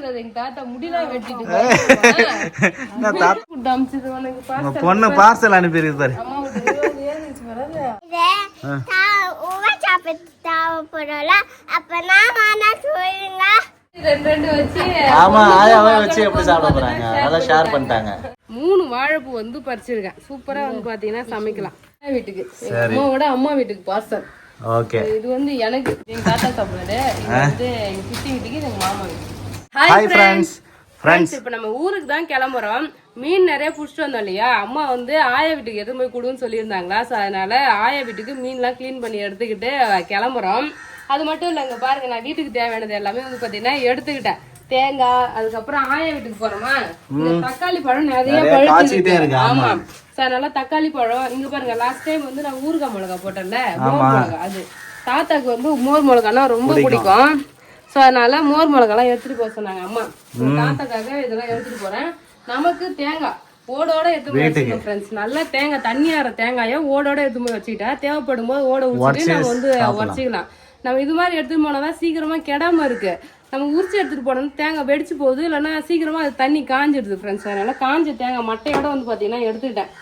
கூடாது எங்க தாத்தா முடியலாம் வெட்டிட்டு பொண்ணு பார்சல் அனுப்பியிருக்கு பாரு. ஆமா ஆயாவே வச்சு எப்படி சாப்பிட போறாங்க அதெல்லாம் ஷேர் பண்ணிட்டாங்க. 3 வாழைப்பூ வந்து பறிச்சிருக்கேன். சூப்பரா வந்து பாத்தீங்கன்னா சமைக்கலாம். வீட்டுக்கு அம்மாவோட அம்மா வீட்டுக்கு பார்சல். ஓகே. இது வந்து எனக்கு எங்க தாத்தா சாப்பிடுறாரு. இது வந்து எங்க சித்தி வீட்டுக்கு எங்க மாமா வீட்டுக்கு. Hi friends. இப்போ நம்ம ஊருக்கு தான் கிளம்புறோம். மீன் நிறைய புடிச்சிட்டு வந்தோம் இல்லையா. அம்மா வந்து ஆயா வீட்டுக்கு எதுவும் போய் கொடுன்னு சொல்லியிருந்தாங்களா. ஸோ அதனால ஆயா வீட்டுக்கு மீன்லாம் க்ளீன் பண்ணி எடுத்துக்கிட்டு கிளம்புறோம். அது மட்டும் இல்லைங்க பாருங்க, நான் வீட்டுக்கு தேவையானது எல்லாமே வந்து பாத்தீங்கன்னா எடுத்துக்கிட்டேன். தேங்காய், அதுக்கப்புறம் ஆயா வீட்டுக்கு போறோமா, தக்காளி பழம் நிறைய பழுத்துக்கிட்டே இருக்கு. ஆமா சார், நல்லா தக்காளி பழம். இங்க பாருங்க, லாஸ்ட் டைம் வந்து நான் ஊறுகாய் மிளகா போட்டேன்ல, மோர் மிளகா. அது தாத்தாக்கு வந்து மோர் மிளகானா ரொம்ப பிடிக்கும். ஸோ அதனால மோர் மிளகாலாம் எடுத்துட்டு போக சொன்னாங்க அம்மா. தாத்தாக்காக இதெல்லாம் எடுத்துட்டு போறேன். நமக்கு தேங்காய் ஓடோட எடுத்து போய் வச்சுக்கணும் ஃப்ரெண்ட்ஸ். நல்லா தேங்காய் தண்ணியார தேங்காயை ஓடோட எடுத்து போய் வச்சுக்கிட்டா தேவைப்படும் போது ஓட ஊற்றிட்டு நம்ம வந்து உடச்சிக்கலாம். நம்ம இது மாதிரி எடுத்துட்டு போனாதான் சீக்கிரமா கெடாம இருக்கு. நம்ம உரிச்சு எடுத்துட்டு போனோம்னா தேங்காய் வெடிச்சு போகுது, இல்லைன்னா சீக்கிரமா அது தண்ணி காஞ்சிடுது ஃப்ரெண்ட்ஸ். அதனால காஞ்ச தேங்காய் மட்டையோட வந்து பாத்தீங்கன்னா எடுத்துக்கிட்டேன்.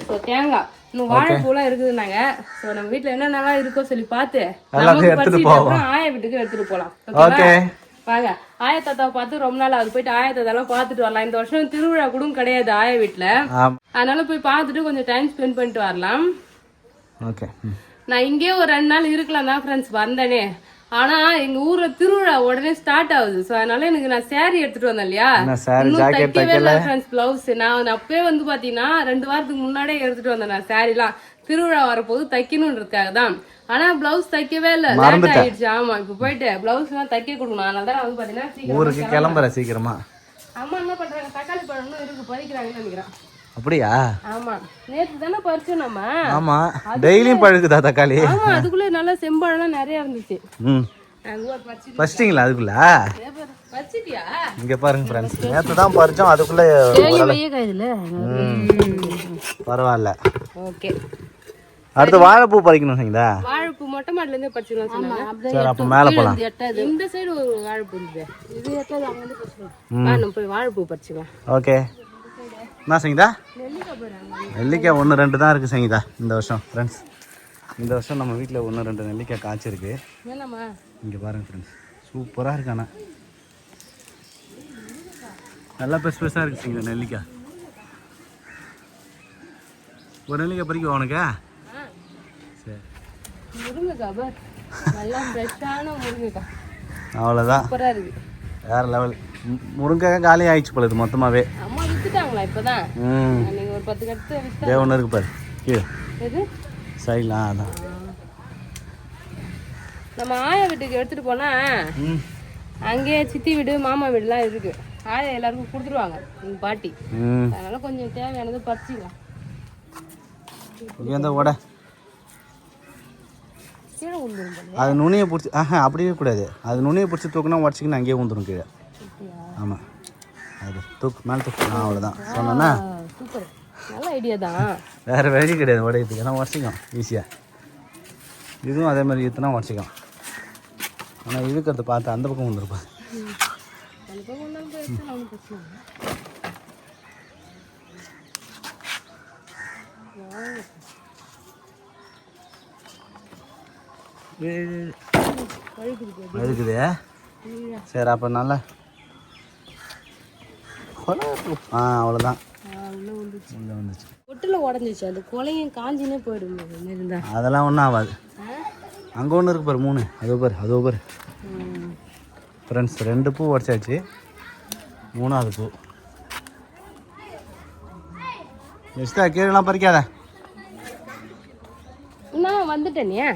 ஸோ தேங்காய் இன்னும் வாழைப்பூலாம் இருக்குதுன்னாங்க. ஸோ நம்ம வீட்டுல என்னென்னலாம் இருக்கோ சொல்லி பார்த்து ஆயா வீட்டுக்கு எடுத்துட்டு போலாம். வாங்க, ஆயா தாத்தாவை பார்த்து ரொம்ப நாள் அது போயிட்டு ஆயா தாத்தாலாம் பார்த்துட்டு வரலாம். இந்த வருஷம் திருவிழா கூட கிடையாது ஆயா வீட்டுல, அதனால போய் பார்த்துட்டு கொஞ்சம் டைம் ஸ்பெண்ட் பண்ணிட்டு வரலாம். நான் இங்கேயே ஒரு 2 நாள் இருக்கலாம் தான் ஃப்ரெண்ட்ஸ் வந்தேனே. ஆனா எங்க ஊர்ல திருவிழா உடனே ஸ்டார்ட் ஆகுது. சோ அதனால எனக்கு நான் சாரி எடுத்துட்டு வந்தேன் இல்லையா, பிளவுஸ் நான் அப்பவே வந்து பாத்தீங்கன்னா 2 வாரத்துக்கு முன்னாடியே எடுத்துட்டு வந்தேன் நான் சாரி எல்லாம். திருவிழா வரப்போது தைக்கணும்ன்றதுக்காக தான். ஆனா பிளவுஸ் தைக்கவே இல்ல, லேட் ஆயிடுச்சு. ஆமா, இப்ப போயிட்டு பிளவுஸ் எல்லாம் தைக்க கொடுக்கணும். அதனால தான் வந்து பாத்தீங்கன்னா ஊருக்கு கிளம்புறேன் சீக்கிரமா. அம்மா என்ன பண்றாங்க, தக்காளி பழம் இருக்கு பறிக்கிறாங்கன்னு நினைக்கிறேன். அப்படியா? ஆமா, நேத்து தானே பறிச்சோம் நம்ம. ஆமா, டெய்லியும் பழுக்குதா தக்காளி? ஆமா, அதுக்குள்ள நல்ல செம்பழம் நிறைய இருந்துச்சு. பறிச்சிட்டீங்களா அதுக்குள்ள? பறிச்சிட்டியா? இங்க பாருங்க ஃப்ரெண்ட்ஸ், நேத்து தான் பறிச்சோம், அதுக்குள்ள பரவாயில்ல. ஓகே, அடுத்து வாழைப்பூ பறிக்கணும் சரிங்களா? வாழைப்பூ மொட்டை மாடல இருந்து பறிச்சுக்கலாம் சொன்னாங்க. சரி, அப்ப மேல போலாம். இந்த சைடு ஒரு வாழைப்பூ இருக்கு, இது எட்டாவது அங்க இருந்து பறிச்சுக்கலாம். நம்ம போய் வாழைப்பூ பறிச்சுக்கலாம். ஓகே. என்ன சங்கீதா? நெல்லிக்காய் 1-2 தான் இருக்குது சங்கீதா இந்த வருஷம் ஃப்ரெண்ட்ஸ். இந்த வருஷம் நம்ம வீட்டில் 1-2 நெல்லிக்காய் காய்ச்சிருக்கு. இங்கே பாருங்கள் ஃப்ரெண்ட்ஸ், சூப்பராக இருக்கு. ஆனால் நல்லா பெருசாக இருக்குது சங்கீதா நெல்லிக்காய். ஒரு நெல்லிக்காய் பறிக்க உனக்கு? சரி, அவ்வளோதான், வேறு லெவல். முருங்கைக்காய் காலி ஆயிடுச்சு போல இது மொத்தமாகவே. இப்பதான் நீங்க ஒரு 10 கட்டு வித்தா ஒன்று இருக்கு பாரு கீழே. எது சைடுலாம்? அதான் நம்ம ஆயா வீட்டுக்கு எடுத்துட்டு போனா அங்கேயே சித்தி வீடு மாமா வீடுலாம் இருக்கு. ஆயா எல்லாருக்கும் கொடுத்துருவாங்க எங்க பாட்டி. அதனால கொஞ்சம் தேவையானது பறிச்சுக்கலாம். கீழே விழுந்துரும். அது நுனியை பிடிச்சி அப்படியே கூடாது. அது நுனியை பிடிச்சி தூக்குனா உடச்சிக்கின்னு அங்கேயே விழுந்துரும் கீழே. ஆமாம், அது தூக்கு மேலே தூக்கு. அவ்வளோதான் சொன்னா. சூப்பர், நல்ல ஐடியா தான். வேறு வழி கிடையாது உடையத்துக்கு, ஏன்னா உடச்சிக்கும் ஈஸியாக. இதுவும் அதே மாதிரி இத்தனை உடச்சிக்கும். ஆனால் இருக்கிறத பார்த்து அந்த பக்கம் வந்துருப்பா. இருக்குது. சரி, அப்போ நல்லா அவ்வளோதான். ஒட்டுல உடஞ்சிச்சு, அது கொலையும் காஞ்சினே போயிடும். அதெல்லாம் ஒன்றும் ஆகாது. அங்கே ஒன்று இருக்கு பாரு, 3. அதோ பாரு ஃப்ரெண்ட்ஸ், 2 பூ உடச்சாச்சு, 3ஆவது பூ. எஸ்டா கீழெல்லாம் பறிக்காத. நான் வந்துட்டேனே,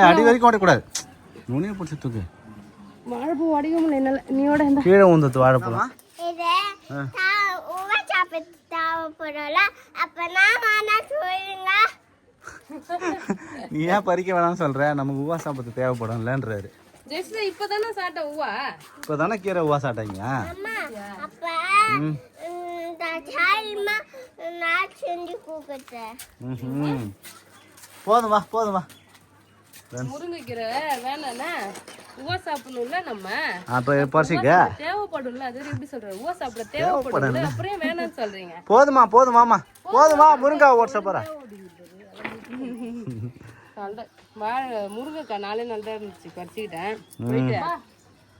அடி வரைக்கும் ஓடக்கூடாது, நுனியை பிடிச்சி தூக்கு. வாழைப்பூ உடைக்க முடியல என்னால, நீயோட கீழே ஊந்தது வாழைப்பூலாம். நீ ஏன் பறிக்க வேணாம்னு சொல்ற? நமக்கு உவா சாப்பிட்டு தேவைப்படும்லன்றாரு. இப்பதானே கீரை உவா சாப்பிட்டாங்க. போதும் வா. முருங்கைக்கீரை வேணாண்ணா, ஊவா சாப்பிடணும்ல நம்ம. அப்போ பறிச்சிக்க தேவைப்படும்ல, அது எப்படி சொல்றது, ஊவா சாப்பிட தேவைப்படும்ல, அப்புறம் வேணாம்னு சொல்றீங்க. போதுமாமா முருங்கா ஓட்ட போகிறேன். வாழை முருங்கைக்காய் 4 நாள் தான் இருந்துச்சு, பறிச்சுக்கிட்டேன். போயிட்டு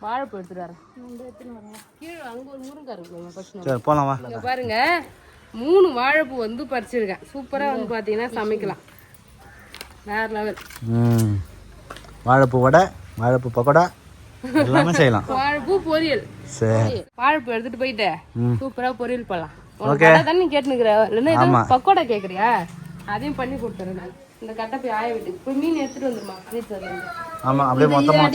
வாழைப்பூ எடுத்துட்டு வரேன். கீழே அங்கே ஒரு முருங்கை இருக்கு, சரி போகலாம் வா. இங்க பாருங்க 3 வாழைப்பூ வந்து பறிச்சிருக்கேன். சூப்பரா வந்து பாத்தீங்கன்னா சமைக்கலாம், வேற லெவல். வாழைப்பூ வடை, வாழைப்பூ பக்கோடா எல்லாமே செய்யலாம். வாழைப்பூ பொரியல். சரி வாழைப்பூ எடுத்துட்டு போயிட்டு சூப்பரா பொரியல் பண்ணலாம். தானே கேட்டுனுக்குற, இல்லைன்னா பக்கோடா கேக்குறியா, அதையும் பண்ணி கொடுத்துறேன் நான். இந்த கட்டை போய் ஆய விட்டு போய் மீன் எடுத்துட்டு வந்துருமா, வீட்டுல. ஆமாம் அப்படியே மொத்தமாக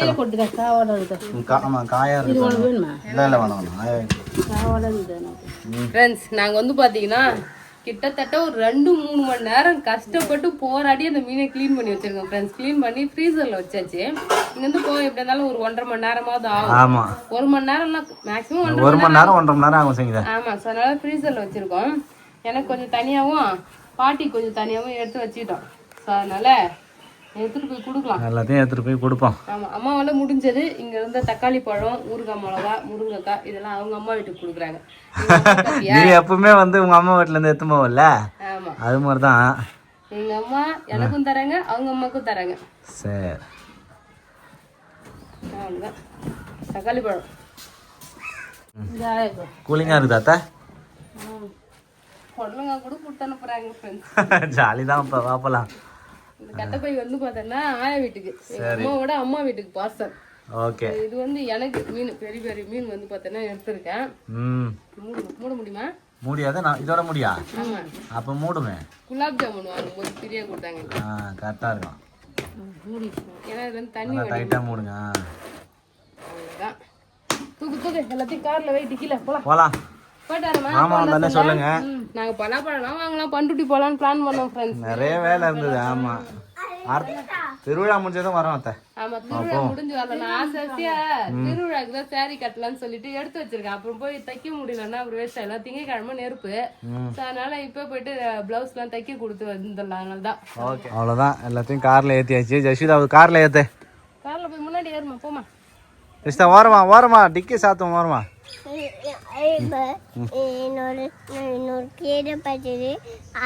ஃப்ரெண்ட்ஸ், நாங்கள் வந்து பார்த்தீங்கன்னா கிட்டத்தட்ட ஒரு 2-3 மணி நேரம் கஷ்டப்பட்டு போராடி அந்த மீனை க்ளீன் பண்ணி வச்சிருக்கோம் ஃப்ரெண்ட்ஸ். க்ளீன் பண்ணி ஃப்ரீசரில் வச்சாச்சு. இங்கேருந்து போக எப்படி இருந்தாலும் ஒரு 1.5 மணி நேரமாவது ஆகும். ஆமாம் 1 மணி நேரம்னா மேக்ஸிமம் 1 மணி நேரம் 1.5 மணி நேரம் ஆகும் செய்யுங்க. ஆமாம், ஸோ அதனால ஃப்ரீசரில் வச்சுருக்கோம். எனக்கு கொஞ்சம் தனியாகவும் பாட்டி கொஞ்சம் தனியாகவும் எடுத்து வச்சுக்கிட்டோம். ஸோ அதனால எடுத்துட்டு போய் கொடுக்கலாம், எல்லாத்தையும் எடுத்துட்டு போய் கொடுப்போம். ஆமாம், அம்மாவால் முடிஞ்சது. இங்கே இருந்த தக்காளி பழம், ஊறுகாய் மிளகா, முருங்கைக்காய் இதெல்லாம் அவங்க அம்மா வீட்டுக்கு கொடுக்குறாங்க. நீ எப்பவுமே வந்து உங்க அம்மா வீட்டுல இருந்து எடுத்து போவல, ஆமாம், அது மாதிரி தான் எங்க அம்மா எனக்கும் தராங்க, அவங்க அம்மாவுக்கும் தராங்க. சரி அவ்வளோதான். தக்காளி பழம் கூலிங்கா இருக்குதா அத்தை? பொடலங்கா கூட கொடுத்து அனுப்புறாங்க ஃப்ரெண்ட்ஸ். ஜாலி தான். இப்போ வாப்பலாம். இந்த கட்டைப்பை வந்து பார்த்தோன்னா ஆயா வீட்டுக்கு, அம்மாவோட அம்மா வீட்டுக்கு பார்சல். ஓகே, இது வந்து எனக்கு மீன், பெரிய பெரிய மீன் வந்து பார்த்தோன்னா எடுத்துருக்கேன். மூட முடியுமா? முடியாது, நான் இதோட முடியா? ஆமா, அப்போ மூடுமே. குலாப் ஜாமுன் வாங்கும்போது ஃப்ரீயாக கொடுத்தாங்க. கரெக்டாக இருக்கும். மூடி, ஏன்னா இது வந்து தண்ணி டைட்டாக மூடுங்க. அவ்வளோதான். தூக்கு எல்லாத்தையும் காரில் வை, டிக்கில போகலாம். ஆமா சொல்லுங்க. நாங்க பலாப்பழம் வாங்கலாம், பண்ருட்டி போலான்னு பிளான் பண்ணோம் ஃப்ரெண்ட்ஸ். நிறைய வேலை இருந்தது. ஆமா, திருவிழா முடிஞ்சதும் வரோம் அத்தை. ஆமா, திருவிழா முடிஞ்சு வரல. நான் ஆசையா திருவிழாக்கு தான் சாரி கட்டலாம்னு சொல்லிட்டு எடுத்து வச்சிருக்கேன். அப்புறம் போய் தைக்க முடியலன்னா அப்புறம் வேஸ்ட் ஆயிடலாம். திங்கக்கிழமை நெருப்பு, அதனால இப்ப போயிட்டு பிளவுஸ் எல்லாம் தைக்க கொடுத்து வந்துடலாம். அதனாலதான். ஓகே, அவ்வளவுதான். எல்லாத்தையும் கார்ல ஏத்தியாச்சு. ஜெஷிதா கார்ல ஏத்து. கார்ல போய் முன்னாடி ஏறுமா, போமா. ஜெஷிதா ஓரமா டிக்கி சாத்தும் ஓரமா. இன்னொரு கீரை பச்சது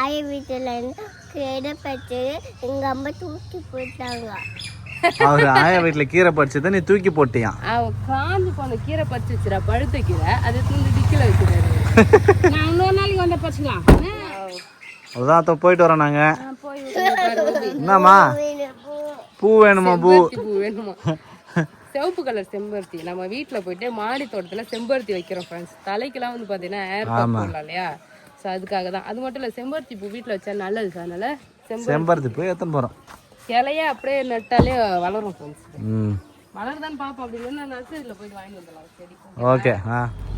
ஆய வீட்டுல இருந்து கீரை பச்சது எங்க அம்மா தூக்கி போட்டாங்க. அவரு ஆயா வீட்டுல கீரை பறிச்சதை நீ தூக்கி போட்டியான். காஞ்சி போன கீரை பறிச்சு வச்சிரா, பழுத்த கீரை, அதை தூண்டி டிக்கில வச்சுறாரு. நான் இன்னொரு நாளைக்கு வந்த பறிச்சுக்கலாம். அதான் போயிட்டு வரோம் நாங்க. என்னம்மா பூ வேணுமா? பூ வேணுமா? சிவப்பு கலர் செம்பருத்தி. நம்ம வீட்டுல போயிட்டு மாடி தோட்டத்துல செம்பருத்தி வைக்கிறோம் ஃப்ரெண்ட்ஸ். தலைக்கெல்லாம் வந்து பாத்தீங்கன்னா ஏர் பேக் போடலாம் இல்லையா, ஸோ அதுக்காக தான். அது மட்டும் இல்லை, செம்பருத்தி பூ வீட்டுல வச்சா நல்லது. ஸோ அதனால செம்பருத்தி பூ எத்தனை போறோம், இலையா அப்படியே நட்டாலே வளரும் ஃப்ரெண்ட்ஸ். வளருதான்னு பாப்போம். அப்படி இல்லைன்னா நர்சரியில் போயிட்டு வாங்கி வந்துடலாம் செடி. ஓகே.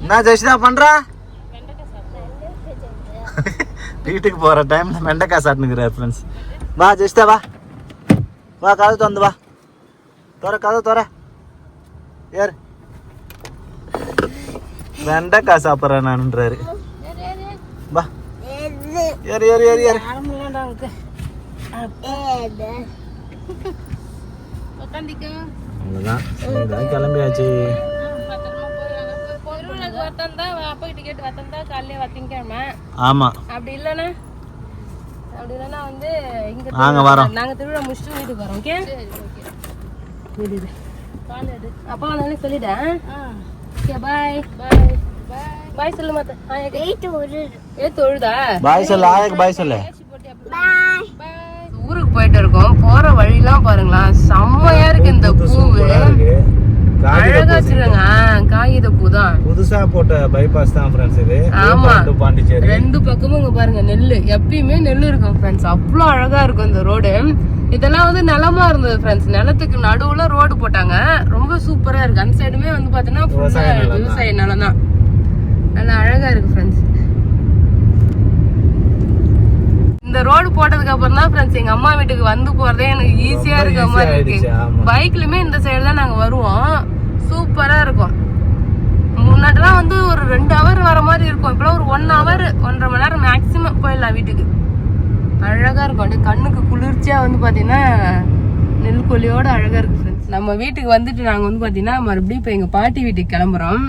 என்ன ஜெஷிதா பண்றா? வீட்டுக்கு போற டைம்ல வெண்டைக்காய் சாப்பிட்டுக்கிறார் ஃப்ரெண்ட்ஸ். வா ஜெஷிதா, வா வா, கதவு திறந்து வா. கதவு தோற யார் வெண்டைக்காய் சாப்பிட்றேன் நான்ன்றாரு. வா ஏறு ஏறு ஏறு ஏறு. அவ்வளோதான், கிளம்பியாச்சு. ஆமா, அப்படி இல்லைன்னா வந்து இங்க நாங்க வரோம். நாங்க திருவிழா முடிச்சுட்டு வீட்டுக்கு வரோம். ஓகே, அப்பா வந்தாலும் சொல்லிட்டேன். பாய் பாய் பாய் சொல்லு. தொழுதா பாய் சொல்லு, ஆயாக்கு பாய் சொல்லு. ஊருக்கு போயிட்டு இருக்கோம். போற வழிலாம் பாருங்களா, செம்மையா இருக்கு. இந்த பூவு அழகா வச்சிருக்காங்க. காகித பூ தான், புதுசா போட்ட பைபாஸ் தான் ஃப்ரெண்ட்ஸ் இது. ஆமா, பாண்டிச்சேரி 2 பக்கமும் இங்க பாருங்க நெல்லு. எப்பயுமே நெல்லு இருக்கும் ஃப்ரெண்ட்ஸ். அவ்வளவு அழகா இருக்கும் இந்த ரோடு. இதெல்லாம் வந்து நிலமா இருந்தது ஃப்ரெண்ட்ஸ். நிலத்துக்கு நடுவுல ரோடு போட்டாங்க. ரொம்ப சூப்பரா இருக்கு. அந்த சைடுமே வந்து பாத்தீங்கன்னா விவசாய நிலம் தான். நல்லா அழகா இருக்கு ஃப்ரெண்ட்ஸ். இந்த ரோடு போட்டதுக்கு அப்புறம் தான் ஃப்ரெண்ட்ஸ் எங்க அம்மா வீட்டுக்கு வந்து போறதே எனக்கு ஈஸியா இருக்க மாதிரி இருக்கு. பைக்லயுமே இந்த சைடு தான் நாங்க வருவோம். சூப்பரா இருக்கும். முன்னாடிலாம் வந்து ஒரு 2 ஹவர் வர மாதிரி இருக்கும். இப்பெல்லாம் ஒரு 1 ஹவர் 1.5 மணி நேரம் மேக்சிமம் போயிடலாம் வீட்டுக்கு. அழகா இருக்கும். அப்படியே கண்ணுக்கு குளிர்ச்சியா வந்து பாத்தீங்கன்னா நெல்கொல்லியோட அழகா இருக்கு ஃப்ரெண்ட்ஸ். நம்ம வீட்டுக்கு வந்துட்டு நாங்க வந்து பாத்தீங்கன்னா மறுபடியும் இப்ப எங்க பாட்டி வீட்டுக்கு கிளம்புறோம்.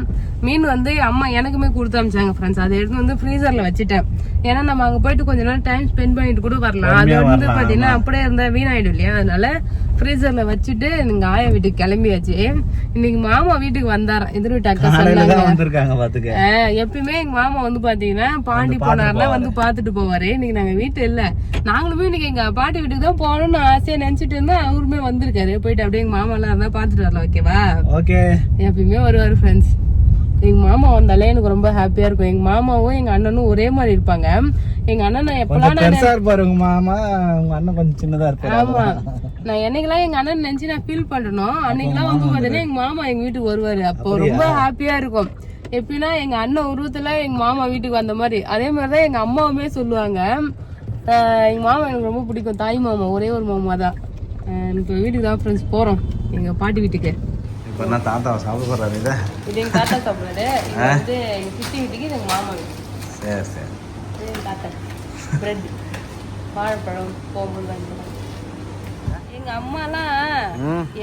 மீன் வந்து அம்மா எனக்குமே கொடுத்து அமிச்சாங்க ஃப்ரெண்ட்ஸ். அதை எடுத்து வந்து ஃப்ரீசர்ல வச்சுட்டேன். ஏன்னா நம்ம அங்க போயிட்டு கொஞ்ச நேரம் டைம் ஸ்பெண்ட் பண்ணிட்டு கூட வரலாம். அது வந்து பாத்தீங்கன்னா அப்படியே இருந்தா வீணாயிடும் இல்லையா, அதனால ஃப்ரீசர்ல வச்சுட்டு நீங்க ஆயா வீட்டுக்கு கிளம்பியாச்சு. இன்னைக்கு மாமா வீட்டுக்கு வந்தாராம், எதிர் வீட்டு அக்கா சொன்னாங்க. எப்பயுமே எங்க மாமா வந்து பாத்தீங்கன்னா பாண்டி போனாருன்னா வந்து பாத்துட்டு போவாரு. இன்னைக்கு நாங்க வீட்டு இல்ல, நாங்களுமே இன்னைக்கு எங்க பாட்டி வீட்டுக்கு தான் போகணும்னு ஆசையா நினைச்சிட்டு இருந்தா அவருமே வந்திருக்காரு. போயிட்டு அப்படியே எங்க மாமா எல்லாம் இருந்தா பாத்துட்டு வரலாம். ஓகேவா? ஓகே. எப்பயுமே வருவாரு ஃப்ரெண்ட்ஸ். எங்க மாமா வந்தாலே எனக்கு ரொம்ப ஹாப்பியா இருக்கும். எங்க மாமாவும் எங்க அண்ணனும் ஒரே மாதிரி இருப்பாங்க. எங்க அண்ணன் நான் எப்பெல்லாம் மாமா உங்க அண்ணன் கொஞ்சம் சின்னதா இருப்பாரு. ஆமா, நான் என்னைக்கெல்லாம் எங்க அண்ணன் நினைச்சு நான் ஃபீல் பண்றேனோ அன்னைக்கெல்லாம் வந்து பாத்தீங்கன்னா எங்க மாமா எங்க வீட்டுக்கு வருவாரு. அப்போ ரொம்ப ஹாப்பியா இருக்கும். எப்படின்னா எங்க அண்ணன் உருவத்துல எங்க மாமா வீட்டுக்கு வந்த மாதிரி. அதே மாதிரிதான் எங்க அம்மாவுமே சொல்லுவாங்க. எங்க மாமா எனக்கு ரொம்ப பிடிக்கும். தாய் மாமா, ஒரே ஒரு மாமா தான். இப்ப வீட்டுக்கு தான் ஃப்ரெண்ட்ஸ் போறோம், எங்க பாட்டி வீட்டுக்கு. இப்ப நான் தாத்தாவை சாப்பிட போறாரு. இது எங்க தாத்தா சாப்பிடுறாரு. இது வந்து எங்க சித்தி வீட்டுக்கு, இது எங்க மாமா வீட்டுக்கு. சரி சரி. இது எங்க தாத்தா பிரெட், வாழைப்பழம் போகும்போது வாங்கிக்கலாம். எங்க அம்மாலாம்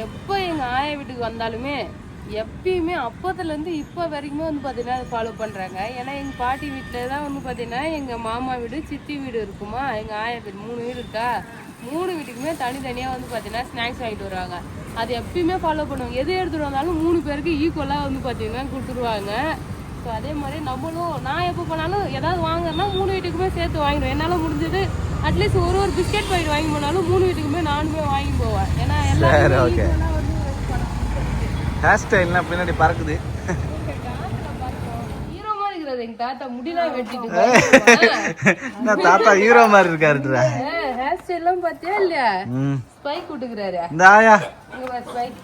எப்ப எங்க ஆயா வீட்டுக்கு வந்தாலுமே எப்பயுமே அப்பத்துல இருந்து இப்ப வரைக்குமே வந்து பாத்தீங்கன்னா அதை ஃபாலோ பண்றாங்க. ஏன்னா எங்க பாட்டி வீட்டுல தான் வந்து பாத்தீங்கன்னா எங்க மாமா வீடு, சித்தி வீடு இருக்குமா, எங்க ஆயா வீடு 3 வீடு இருக்கா. 3 வீட்டுக்குமே தனித்தனியா வந்து பாத்தீங்கன்னா ஸ்நாக்ஸ் வாங்கிட்டு வருவாங்க. அது எப்பயுமே ஃபாலோ பண்ணுவாங்க. எது எடுத்துட்டு வந்தாலும் 3 பேருக்கு ஈக்குவலா வந்து பாத்தீங்கன்னா கொடுத்துருவாங்க. ஸோ அதே மாதிரி நம்மளும் நான் எப்போ போனாலும் ஏதாவது வாங்கினா 3 வீட்டுக்குமே சேர்த்து வாங்கிடுவேன். என்னால முடிஞ்சது அட்லீஸ்ட் ஒரு பிஸ்கெட் பாக்கெட் வாங்கி போனாலும் 3 வீட்டுக்குமே நானுமே வாங்கி போவேன். ஏன்னா எல்லாரும் ஹேர் ஸ்டைல்னா பின்னாடி பறக்குது. ஹீரோ மாதிரி இருக்கிறது எங்க தாத்தா. முடியெல்லாம் வெட்டிட்டு தாத்தா ஹீரோ மாதிரி இருக்காருடா. ஹேர் ஸ்டைல் எல்லாம் பாத்தியா இல்லையா? ஸ்பைக் விட்டுக்கிறாரு. இந்த ஆயா ஸ்பைக்.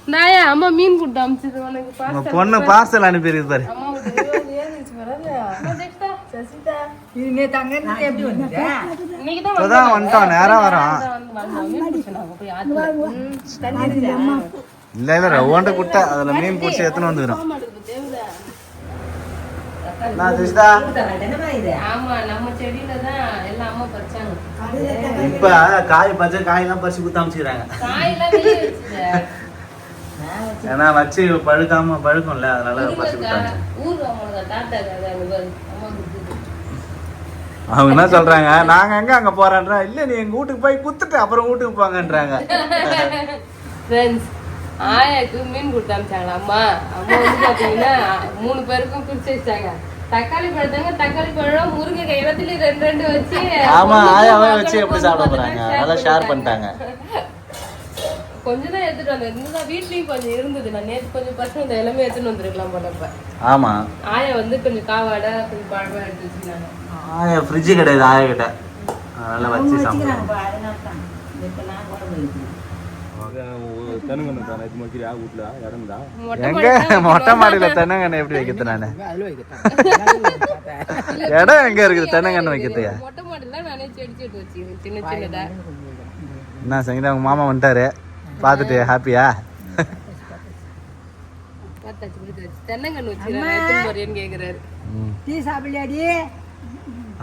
இந்த ஆயா அம்மா மீன் கொடுத்து அமிச்சது உனக்கு. பொண்ணு பார்சல் அனுப்பியிருக்கு பாரு. இப்பதான் வந்துட்டோம், நேரம் வரும். இல்ல இல்ல ரவுண்ட குட்டை அதுல மீன் பிடிச்சி எத்தனை வந்துடும். இப்ப காய் பச்சை காயெல்லாம் பறிச்சு குத்த அமைச்சுக்கிறாங்க. ஏன்னா வச்சு பழுக்கும்ல, அதனால பறிச்சு குத்தாங்க. அவங்க என்ன சொல்றாங்க, நாங்க எங்க அங்க போறேன்றா. இல்ல நீ எங்க வீட்டுக்கு போய் குத்துட்டு அப்புறம் வீட்டுக்கு போங்கன்றாங்க. ஆயாக்கு மீன் கொடுத்து அமிச்சாங்களா அம்மா. அம்மா வந்து பாத்தீங்கன்னா 3 பேருக்கும் பிரிச்சு வச்சாங்க. தக்காளி பழத்தாங்க, தக்காளி பழம் முருங்கைக்காய் எல்லாத்துலயும் 2 வச்சு. ஆமா, ஆயாவே வச்சு எப்படி சாப்பிட போறாங்க, அதெல்லாம் ஷேர் பண்ணிட்டாங்க. கொஞ்சம் தான் எடுத்துட்டு வந்தேன். இன்னும் வீட்லயும் கொஞ்சம் இருந்தது. நான் நேற்று கொஞ்சம் பசங்க எல்லாமே எடுத்துட்டு வந்துருக்கலாம் போலப்ப. ஆமா, ஆயா வந்து கொஞ்சம் காவாடை கொஞ்சம் பழமா எடுத்து வச்சுருந்தாங்க. ஆயா ஃப்ரிட்ஜ் கிடையாது ஆயா கிட்ட, அதனால வச்சு சாப்பிடுவாங்க. எங்க மொட்டை மாடியில தென்னங்கண்ணை எப்படி வைக்கிறது? நானு இடம் எங்க இருக்குது தென்னங்கண்ணை வைக்கிறதுக்கு? மொட்டை மாடியில நானே செடி செடி வச்சுக்கிறேன் சின்ன சின்னதா. என்ன சங்கீதா, உங்க மாமா வந்துட்டாரு, பாத்துட்டு ஹாப்பியா? தென்னங்கண்ணு வச்சுக்கிறேன் கேக்குறாரு.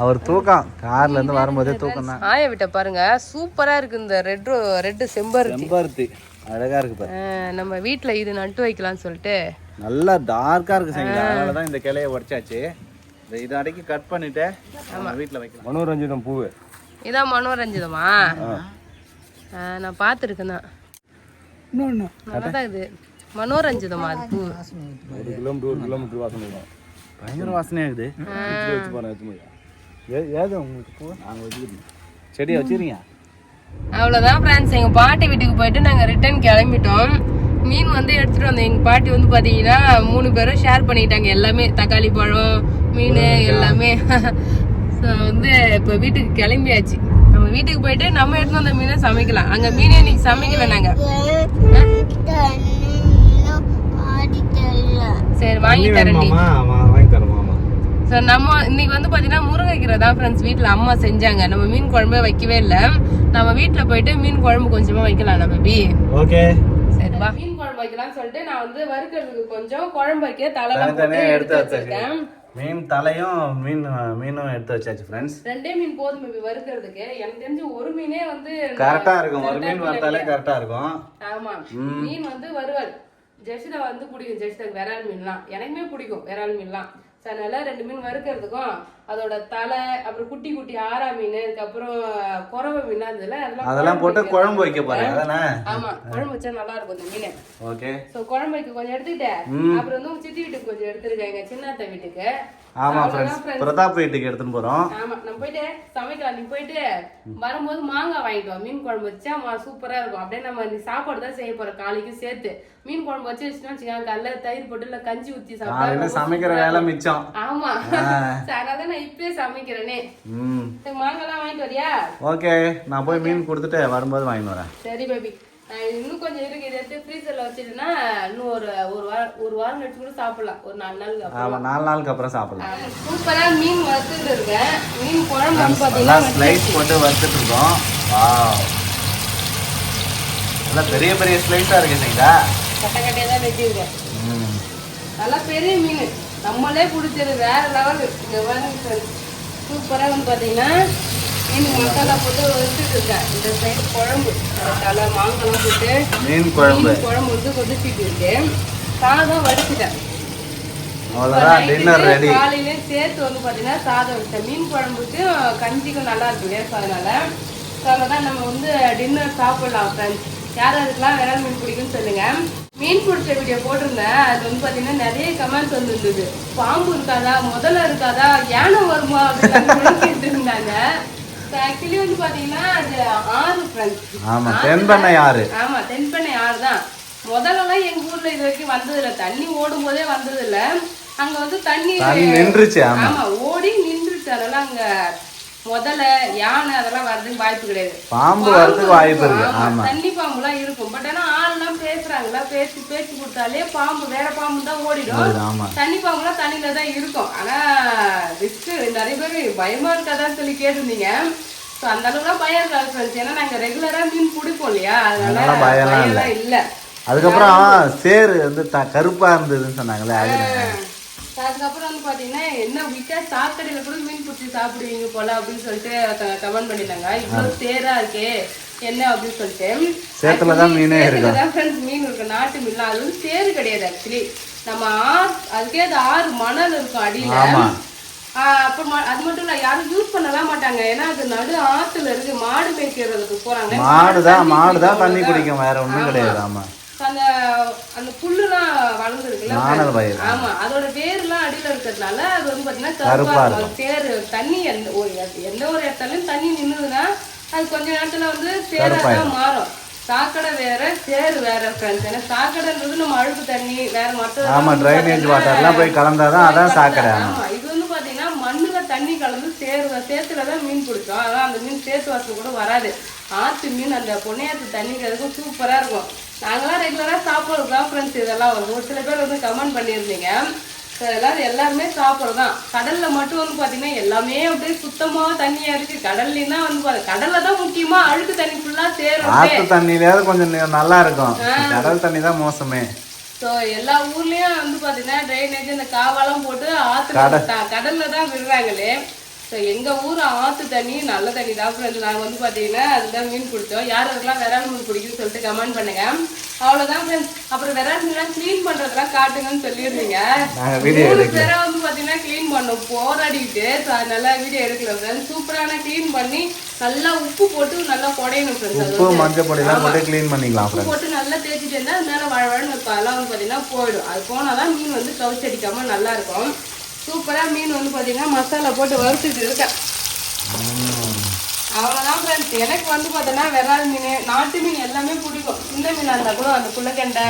அவர் தூக்கம், கார்ல இருந்து வரும்போதே தூக்கம் தான். ஆய விட்ட பாருங்க, சூப்பரா இருக்கு இந்த ரெட் செம்பருத்தி. அழகா இருக்கு பாரு. நம்ம வீட்ல இது நட்டு வைக்கலாம்னு சொல்லிட்டு நல்லா டார்க்கா இருக்கு சங்கீதா, அதனால தான் இந்த கிளைய உடைச்சாச்சு. இதை அடக்கி கட் பண்ணிட்டு நம்ம வீட்ல வைக்கலாம். மனோரஞ்சிதம் பூவு இதான் மனோரஞ்சிதமா? நான் பார்த்துருக்கேன் தான். நல்லாதான் இது மனோரஞ்சிதமா. அது பூ 1 கிலோமீட்டர் வாசனை வரும். பயங்கர வாசனையா இருக்குது. ஏதோ உங்களுக்கு பூ நாங்க வச்சுக்கிறோம், செடியை வச்சுக்கிறீங்க. அவ்வளோதான் ஃப்ரெண்ட்ஸ், எங்கள் பாட்டி வீட்டுக்கு போயிட்டு நாங்கள் ரிட்டர்ன் கிளம்பிட்டோம். மீன் வந்து எடுத்துகிட்டு வந்தோம். எங்கள் பாட்டி வந்து பார்த்தீங்கன்னா 3 பேரும் ஷேர் பண்ணிக்கிட்டாங்க எல்லாமே, தக்காளி பழம் மீன் எல்லாமே. ஸோ வந்து இப்போ வீட்டுக்கு கிளம்பியாச்சு. நம்ம வீட்டுக்கு போயிட்டு நம்ம எடுத்துட்டு வந்த மீனை சமைக்கலாம். அங்கே மீனே இன்னைக்கு சமைக்கல நாங்கள். சரி வாங்கி தரேன். ஸோ நம்ம இன்னைக்கு வந்து பார்த்தீங்கன்னா முருங்கைக்கீரை தான் ஃப்ரெண்ட்ஸ் வீட்டில் அம்மா செஞ்சாங்க. நம்ம மீன் குழம்பே வைக்கவே இல்லை. நம்ம வீட்டில் போயிட்டு மீன் குழம்பு கொஞ்சமாக வைக்கலாம் நம்ம பி. ஓகே சரிப்பா, மீன் குழம்பு வைக்கலாம்னு சொல்லிட்டு நான் வந்து வறுக்கிறதுக்கு கொஞ்சம் குழம்பு வைக்க தலைலாம் எடுத்து வச்சிருக்கேன். மீன் தலையும் மீனும் எடுத்து வச்சாச்சு ஃப்ரெண்ட்ஸ். 2 மீன் போதும் பேபி வறுக்கிறதுக்கு. எனக்கு தெரிஞ்சு ஒரு மீனே வந்து கரெக்டா இருக்கும். ஒரு மீன் வறுத்தாலே கரெக்டா இருக்கும். ஆமா, மீன் வந்து வறுவல் ஜெர்சிதா வந்து பிடிக்கும். ஜெர்சிதாக்கு விரால் மீன்லாம் எனக்குமே பிடிக்கும், விரால் மீன்லாம். அதனால 2 மீன் வறுக்கிறதுக்கும் அதோட தலை, அப்புறம் குட்டி குட்டி ஆரா மீன், அதுக்கப்புறம் குறவை மீன் அதெல்லாம் போட்டு குழம்பு வைக்க போறேன். அதானே? ஆமா, குழம்பு வச்சா நல்லா இருக்கும் இந்த மீன். ஓகே. சோ குழம்பு வைக்க கொஞ்சம் எடுத்துக்கிட்டேன். அப்புறம் வந்து உங்க சித்தி வீட்டுக்கு கொஞ்சம் எடுத்துருக்காங்க, சின்னத்த வீட்டுக்கு. ஆமா ஃப்ரெண்ட்ஸ், பிரதாப் வீட்டுக்கு எடுத்துன்னு போறோம். ஆமா, நம்ம போயிட்டு சமைக்கலாம். நீ போயிட்டு வரும்போது மாங்காய் வாங்கிட்டு வா. மீன் குழம்பு வச்சா சூப்பரா இருக்கும். அப்படியே நம்ம நீ சாப்பாடு தான் செய்ய போறோம் காலைக்கு சேர்த்து. மீன் குழம்பு வச்சு வச்சுன்னா கல்ல தயிர் போட்டு இல்ல கஞ்சி ஊத்தி சாப்பிட்டா சமைக்கிற வேலை மிச்சம். ஆமா, அதனால நான் இப்பயே சமைக்கிறேனே. மாங்காய் வாங்கிட்டு வரியா? ஓகே, நான் போய் மீன் கொடுத்துட்டு வரும்போது வாங்கிட்டு வரேன். சரி பேபி, இன்னும் கொஞ்சம் இருக்கு. இதை எடுத்து ஃப்ரீசர்ல வச்சிட்டுனா இன்னும் ஒரு வாரம் கழிச்சு கூட சாப்பிடலாம். ஒரு 4 நாளுக்கு அப்புறம். ஆமா, 4 நாளுக்கு அப்புறம் சாப்பிடலாம். சூப்பரா மீன் வறுத்துட்டு இருக்கேன். மீன் குழம்பு வந்து பாத்தீங்கன்னா ஸ்லைஸ் போட்டு வறுத்துட்டு இருக்கோம். வாவ், நல்லா பெரிய பெரிய ஸ்லைஸா இருக்கு சரிங்களா? கட்ட கட்டையா தான் வெட்டிருக்கேன். நல்லா பெரிய மீன், நம்மளே பிடிச்சது வேற லெவல். இங்க பாருங்க, சூப்பரா வந்து பாத்தீங்கன்னா மீன் மசாலா போட்டு வறுத்துட்டு இருக்கேன். இந்த சைடு குழம்பு தலை மாங்காய் போட்டு மீன் குழம்பு வந்து கொதிச்சிட்டு இருக்கேன். சாதம் வடிச்சிட்டேன். அவ்வளவுதான், டின்னர் ரெடி. காலையிலே சேர்த்து வந்து பாத்தீங்கன்னா சாதம் வச்சேன். மீன் குழம்புக்கு கஞ்சிக்கும் நல்லா இருக்கு வேஸ்ட். அதனாலதான் நம்ம வந்து டின்னர் சாப்பிடலாம் ஃப்ரெண்ட்ஸ். யார் அதுக்கெல்லாம் விரால் மீன் பிடிக்கும்னு சொல்லுங்க. மீன் பிடிச்ச வீடியோ போட்டிருந்தேன். அது வந்து பாத்தீங்கன்னா நிறைய கமெண்ட்ஸ் வந்துருந்தது. பாம்பு இருக்காதா, முதல்ல இருக்காதா, யானை வருமா அப்படின்னு கேட்டு இருந்தாங்க. ஆக்சுவலி வந்து பாத்தீங்கன்னா அது ஆறு ஃப்ரெண்ட்ஸ். ஆமா, தென்பெண்ணை ஆறு. ஆமா, தென்பெண்ணை ஆறு தான். முதல்லலாம் எங்க ஊர்ல இது வரைக்கும் வந்தது இல்ல. தண்ணி ஓடும் போதே வந்தது இல்ல. அங்க வந்து தண்ணி நின்றுச்சு. ஆமா, ஓடி நின்றுச்சு. அதெல்லாம் அங்க முதல்ல யானை அதெல்லாம் வர்றதுக்கு வாய்ப்பு கிடையாது. பாம்பு வர்றதுக்கு வாய்ப்பு இருக்கு. ஆமா, தண்ணி பாம்பு எல்லாம் இருக்கும். பட் ஆனா ஆள்லாம் பேசுறாங்களா, பேச்சு கொடுத்தாலே பாம்பு வேற பாம்பு தான் ஓடிடும். தண்ணி பாம்பு எல்லாம் தண்ணியில தான் இருக்கும். ஆனா ரிஸ்க் நிறைய பேர் பயமா இருக்காதான்னு சொல்லி கேட்டிருந்தீங்க. அந்த அளவுக்குலாம் பயம் இருக்காது ஃப்ரெண்ட்ஸ். ஏன்னா நாங்க ரெகுலரா மீன் பிடிப்போம் இல்லையா, அதனால பயம் இல்ல. அதுக்கப்புறம் சேரு வந்து கருப்பா இருந்ததுன்னு சொன்னாங்களே. அதுக்கப்புறம் வந்து பாத்தீங்கன்னா என்ன விட்டா சாக்கடையில கூட மீன் பிடிச்சி சாப்பிடுவீங்க போல அப்படின்னு சொல்லிட்டு கமெண்ட் பண்ணிட்டாங்க. இவ்வளவு சேரா இருக்கே என்ன அப்படின்னு சொல்லிட்டு. சேத்துலதான் மீனே இருக்கு. மீன் இருக்கு, நாட்டு மீன். அது வந்து சேரு கிடையாது. ஆக்சுவலி நம்ம அதுக்கே அது 6 மணல் இருக்கும் அடியில. அப்புறம் அது மட்டும் இல்ல, யாரும் யூஸ் பண்ணலாம் மாட்டாங்க. ஏன்னா அது நடு ஆத்துல இருக்கு. மாடு மேய்க்கிறதுக்கு போறாங்க. மாடுதான் தண்ணி குடிக்கும், வேற ஒண்ணும் கிடையாது. ஆமா, அந்த புல்லுலாம் வளர்ந்துருக்குல்ல. ஆமா, அதோட வேர்லாம் அடியில இருக்கிறதுனால அது வந்து பாத்தீங்கன்னா சேரு தண்ணி எந்த ஒரு இடத்துலயும் தண்ணி நின்னுதுன்னா அது கொஞ்ச நேரத்துல வந்து சேராதான் மாறும். சாக்கடை வேற, சேரு வேற ஃப்ரெண்ட்ஸ். ஏன்னா சாக்கடைன்றது நம்ம அழுக்கு தண்ணி வேற மற்ற டிரைனேஜ் வாட்டர்லாம் போய் கலந்தாதான் அதான் சாக்கடை. ஆமா, இது வந்து பாத்தீங்கன்னா மண்ணுல தண்ணி கலந்து சேத்துலதான் மீன் பிடிச்சோம். அதான் அந்த மீன் சேத்து வாசம் கூட வராது. ஆத்து மீன் அந்த பொன்னையாத்து தண்ணிக்கிறதுக்கும் சூப்பரா இருக்கும். நாங்களாம் ரெகுலரா சாப்பிடுறோம் ஃப்ரெண்ட்ஸ். இதெல்லாம் ஒரு சில பேர் வந்து கமெண்ட் பண்ணியிருந்தீங்க. எல்லாருமே சாப்பிடுறதுதான். கடல்ல மட்டும் வந்து பாத்தீங்கன்னா எல்லாமே அப்படியே சுத்தமா தண்ணியா இருக்கு. கடல்லைன்னா வந்து கடல்ல தான் முக்கியமா அழுக்கு தண்ணி ஃபுல்லா சேரும். ஆத்து தண்ணியிலாவது கொஞ்சம் நல்லா இருக்கும், கடல் தண்ணி தான் மோசமே. சோ எல்லா ஊர்லயும் வந்து பாத்தீங்கன்னா டிரைனேஜ் இந்த காவெல்லாம் போட்டு ஆத்து கடல்ல தான் விடுறாங்களே. ஸோ எங்கள் ஊர் ஆற்று தண்ணி நல்ல தண்ணி தான் ஃப்ரெண்ட்ஸ். நாங்கள் வந்து பார்த்தீங்கன்னா அதுதான் மீன் பிடிச்சோம். யார் அதுக்கெல்லாம் விரால் மீன் பிடிக்குன்னு சொல்லிட்டு கமெண்ட் பண்ணுங்க. அவ்வளோதான் ஃப்ரெண்ட்ஸ். அப்புறம் விரால் மீன்லாம் க்ளீன் பண்ணுறதுலாம் காட்டுங்கன்னு சொல்லியிருந்தீங்க. 3 பேரை வந்து பார்த்தீங்கன்னா க்ளீன் பண்ணோம் போராடிக்கிட்டு. ஸோ அதனால வீடியோ எடுக்கல ஃப்ரெண்ட்ஸ். சூப்பரான க்ளீன் பண்ணி நல்லா உப்பு போட்டு நல்லா குடையணும் ஃப்ரெண்ட்ஸ். உப்பு மஞ்சள் பொடிலாம் போட்டு க்ளீன் பண்ணிக்கலாம். உப்பு போட்டு நல்லா தேய்ச்சிட்டு இருந்தால் அது மேலே வழவழன்னு இருக்கும். அதெல்லாம் வந்து பார்த்தீங்கன்னா போயிடும். அது போனால் தான் மீன் வந்து கவுச்சி அடிக்காமல் நல்லா இருக்கும். சூப்பராக மீன் வந்து பார்த்தீங்கன்னா மசாலா போட்டு வறுத்துட்டு இருக்கேன். அவ்வளோதான் ஃப்ரெண்ட்ஸ். எனக்கு வந்து பார்த்தோன்னா விரால் மீன், நாட்டு மீன் எல்லாமே பிடிக்கும். இந்த மீனாக இருந்தால் கூட அந்த குள்ளக்கெண்டை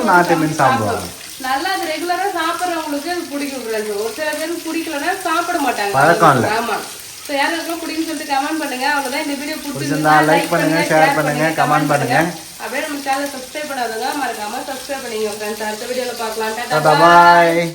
நாட்டு மீன் சாப்பிடுவோம். நல்லா அது ரெகுலராக சாப்பிட்றவங்களுக்கு அது பிடிக்கும் ஃப்ரெண்ட்ஸ். ஒரு சில பேருக்கு பிடிக்கலன்னா சாப்பிட மாட்டாங்க. ஆமாம். ஸோ யாருக்கும் பிடிக்குன்னு சொல்லிட்டு கமெண்ட் பண்ணுங்க. அவ்வளோதான். இந்த வீடியோ பிடிச்சிருந்தா லைக் பண்ணுங்க, ஷேர் பண்ணுங்க, கமெண்ட் பண்ணுங்க. அப்படியே நம்ம சேனலை சப்ஸ்கிரைப் பண்ணாதவங்க மறக்காம சப்ஸ்கிரைப் பண்ணிங்க ஃப்ரெண்ட்ஸ். அடுத்த வீடியோவில் பார்க்கலாம். டாடா பாய்.